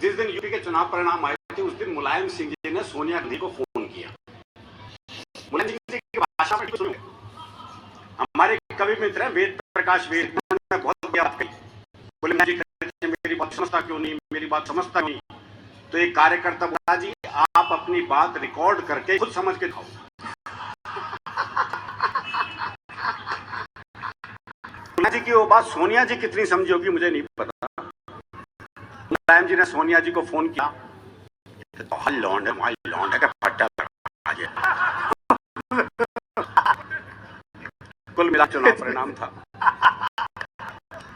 जिस दिन यूपी के चुनाव परिणाम आए थे उस दिन मुलायम सिंह जी ने सोनिया गांधी को फोन किया। मुलायम सिंह जी की भाषा में सुनिए, हमारे कवि मित्र हैं वेद प्रकाश वेद, उन्होंने बहुत बात कही। बोले मेरी बात समझता क्यों नहीं, मेरी बात समझता नहीं। तो एक कार्यकर्ता बोला जी आप अपनी बात रिकॉर्ड करके खुद समझ के दिखाओ। सोनिया जी की वो बात सोनिया जी कितनी समझी होगी मुझे नहीं पता। मुलायम जी ने सोनिया जी को फोन किया, तो लौंड है का फट्टा कुल मिला चुनाव परिणाम था।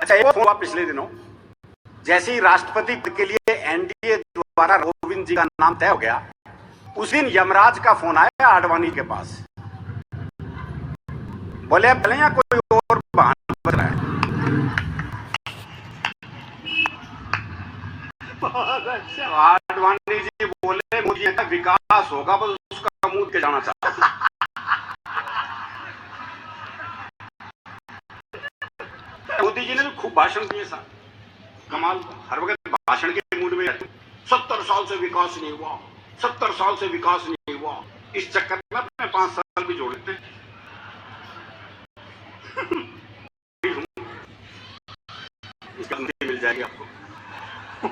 अच्छा एक फोन हुआ पिछले दिनों, जैसे ही राष्ट्रपति के लिए एनडीए द्वारा गोविंद जी का नाम तय हो गया, उस दिन यमराज का फोन आया आडवाणी के पास। बोले अब या कोई और बहाना बच रहा है। आडवाणी जी बोले मोदी का विकास होगा बस उसका मुंह के जाना चाहता। मोदी जी ने भी खूब भाषण दिए सर, कमाल, हर वक्त भाषण के मूड में रहते। 70 साल से विकास नहीं हुआ, 70 साल से विकास नहीं हुआ, इस चक्कर में अपने 5 साल भी जोड़ लेते हैं। मिल जाएगी आपको।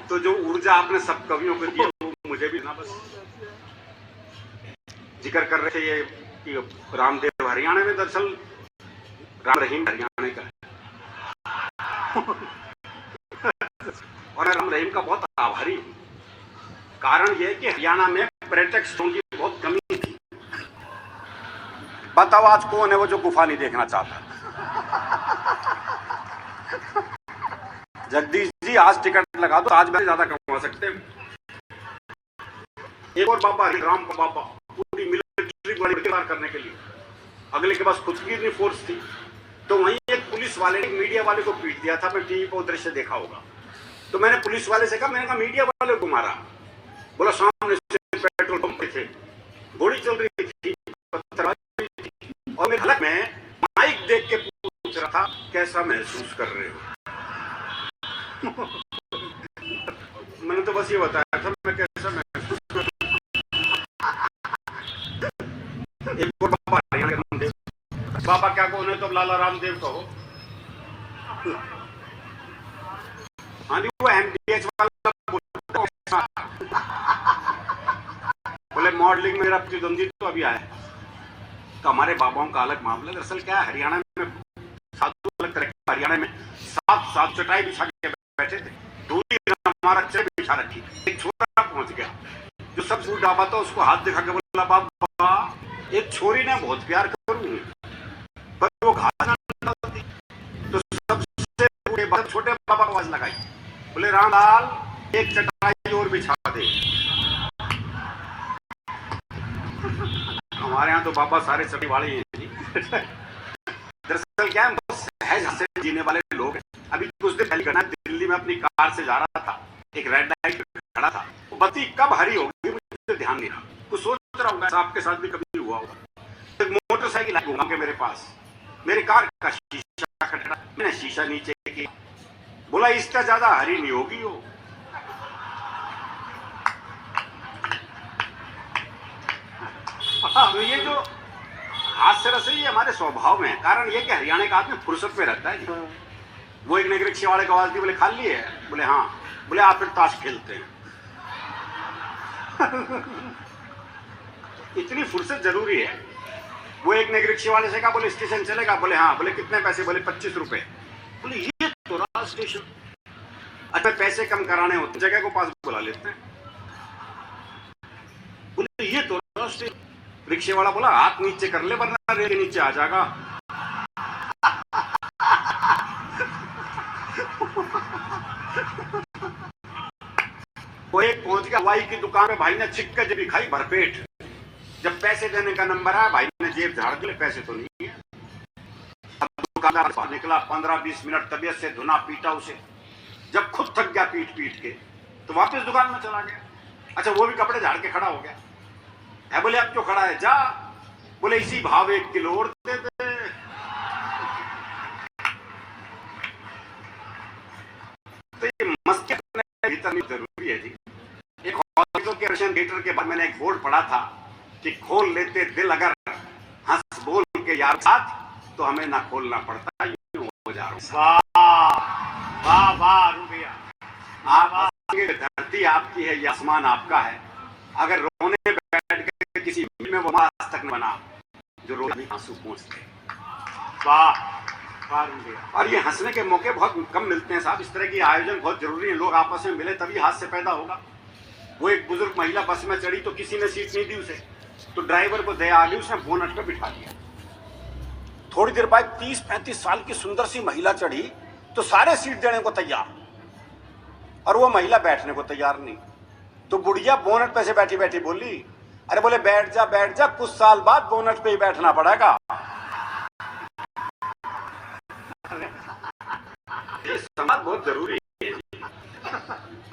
तो जो ऊर्जा आपने सब कवियों को दी वो मुझे भी ना, बस जिक्र कर रहे थे ये रामदेव हरियाणा में, दरअसल राम रहीम हरियाणा का है। और राम रहीम का बहुत आभारी हूं। कारण यह कि हरियाणा में पर्यटक स्थलों की बहुत कमी थी। बताओ आज कौन है वो जो गुफा नहीं देखना चाहता। जगदीश जी आज टिकट लगा दो, आज भी ज्यादा कमा सकते हैं। एक और बाबा राम का बाबा, पूरी मिलिट्री करने के लिए, अगले के पास खुद की इतनी फोर्स थी। तो वहीं एक पुलिस वाले ने मीडिया वाले को पीट दिया था, मैं टीवी पर दृश्य देखा होगा। तो मैंने पुलिस वाले से कहा, मैंने कहा मीडिया वाले को मारा। बोला सामने से पेट्रोल पंप पे थे, गोली चल रही थी, पत्थरबाजी थी, और मेरे हलक में माइक देख के पूछ रहा था कैसा महसूस कर रहे हो। मैंने तो बस ये बताया था मैं कैसा महसूस कर रहा हूं। एक और बाबा रामदेव, बाबा क्या कहो नहीं तो लाला रामदेव कहो। हाँ जी वो एमडीएच वाला बोले मॉडलिंग में मेरा प्रतिद्वंदी तो अभी आया। तो हमारे बाबाओं का अलग मामला। दरअसल क्या है, हरियाणा में साधु अलग तरह के, हरियाणा में 7 चटाई बिछा के बैठे थे, दूरी हमारा चटाई बिछा रखी। एक छोरा पहुंच गया जो सब सूट डाबा था, उसको हाथ दिखा के बोला बाबा एक छोरी ने बहुत प्यार करूं पर वो घास ना डालती। तो सबसे छोटे बाबा को आवाज लगाई, बोले रामलाल एक चटाई और बिछा दे। हमारे यहाँ तो बाबा सारे चटी वाले हैं जी। दरअसल क्या है, बहुत सहज से जीने वाले लोग हैं। अभी कुछ दिन पहले घटना, दिल्ली में अपनी कार से जा रहा था, एक रेड लाइट पे खड़ा था, वो बत्ती कब हरी होगी मुझे ध्यान नहीं रहा। कुछ सोच रहा हूँ आपके साथ भी कभी हुआ होगा। एक मोटरसाइकिल घूमा के मेरे पास, मेरी कार का शीशा खटखटा, मैंने शीशा नीचे किया, बोला इसका ज्यादा हरी नहीं होगी वो। तो ये जो हास्य रस है ये हमारे स्वभाव में है। कारण ये कि हरियाणा का आदमी फुर्सत में रहता है। वो एक नगर रिक्शे वाले को आवाज दी, बोले खाली है, बोले हाँ, बोले आप फिर ताश खेलते हैं। इतनी फुर्सत जरूरी है। वो एक नगर रिक्शे वाले से कहा, बोले स्टेशन चलेगा, बोले हाँ, बोले कितने पैसे, बोले 25 रुपए। बोले ये तो रहा स्टेशन। अच्छा पैसे कम कराने होते जगह को पास बुला लेते हैं। बोले ये तो रहा स्टेशन। रिक्शे वाला बोला हाथ नीचे कर ले वरना रेल के नीचे आ जाएगा। वो एक पहुंच गया हवाई की दुकान में, भाई ने छिक्के जब खाई भरपेट। जब पैसे देने का नंबर आया, भाई ने जेब झाड़ के, पैसे तो नहीं है। अब दुकानदार निकला, 15-20 मिनट तबीयत से धुना पीटा उसे। जब खुद थक गया पीट पीट के, तो वापस दुकान में चला गया। अच्छा वो भी कपड़े झाड़ के खड़ा हो गया है। बोले अब क्यों खड़ा है, जा। बोले इसी भाव 1 किलो और दे दे। तो ये मस्ती अपने भीतर में जरूरी है जी। मौजूदों के रशियन थिएटर के बाद मैंने एक बोर्ड पढ़ा था कि खोल लेते दिल अगर हंस बोल के यार साथ, तो हमें ना खोलना पड़ता, यूं हो जा रहा। वाह वाह वाह रुपया। आप धरती आपकी है, ये आसमान आपका है। अगर रोने बैठ के किसी में वो आज तक न बना जो रोज आंसू पहुंचते। वाह वाह रुपया। और ये हंसने के मौके बहुत कम मिलते हैं साहब। इस तरह की आयोजन बहुत जरूरी है, लोग आपस में मिले तभी हास्य पैदा होगा। वो एक बुजुर्ग महिला बस में चढ़ी तो किसी ने सीट नहीं दी उसे, तो ड्राइवर को दया आ गई, उसने बोनट पे बिठा दिया। थोड़ी देर बाद 30-35 साल की सुंदर सी महिला चढ़ी तो सारे सीट देने को तैयार, और वो महिला बैठने को तैयार नहीं। तो बुढ़िया बोनट पे से बैठी बैठी बोली, अरे बोले बैठ जा, कुछ साल बाद बोनट पे ही बैठना पड़ेगा। ये समाज बहुत जरूरी है।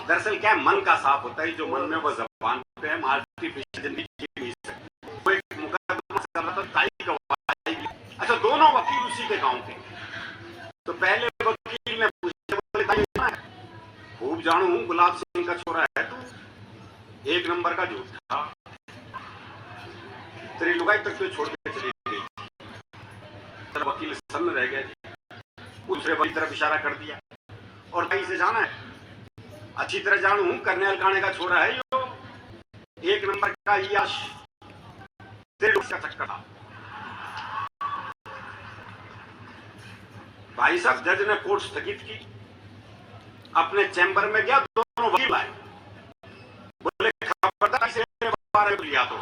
दरअसल क्या मन का साफ होता है, जो मन में वो जबान पे है, आर्टिफिशियल जिंदगी जी नहीं सकते। वो एक मुकदमा चल रहा था ताई का, अच्छा दोनों वकील उसी के गांव के। तो पहले वकील ने पूछा, बोले ताई खूब जानू हूं गुलाब सिंह का छोरा है तू, एक नंबर का झूठा, तेरी लुगाई तक तो छोड़ के चली गई। वकील सन रह गया, दूसरे वकील तरफ इशारा कर दिया, और कहीं से जाना है, अच्छी तरह जानू हूं करनेल खाने का छोरा है यो, एक नंबर का यश, तेरे का चक्कर था। भाई साहब जज ने कोर्ट स्थगित की, अपने चैम्बर में गया, दोनों वकील आए, बोले खबरदार से लिया तो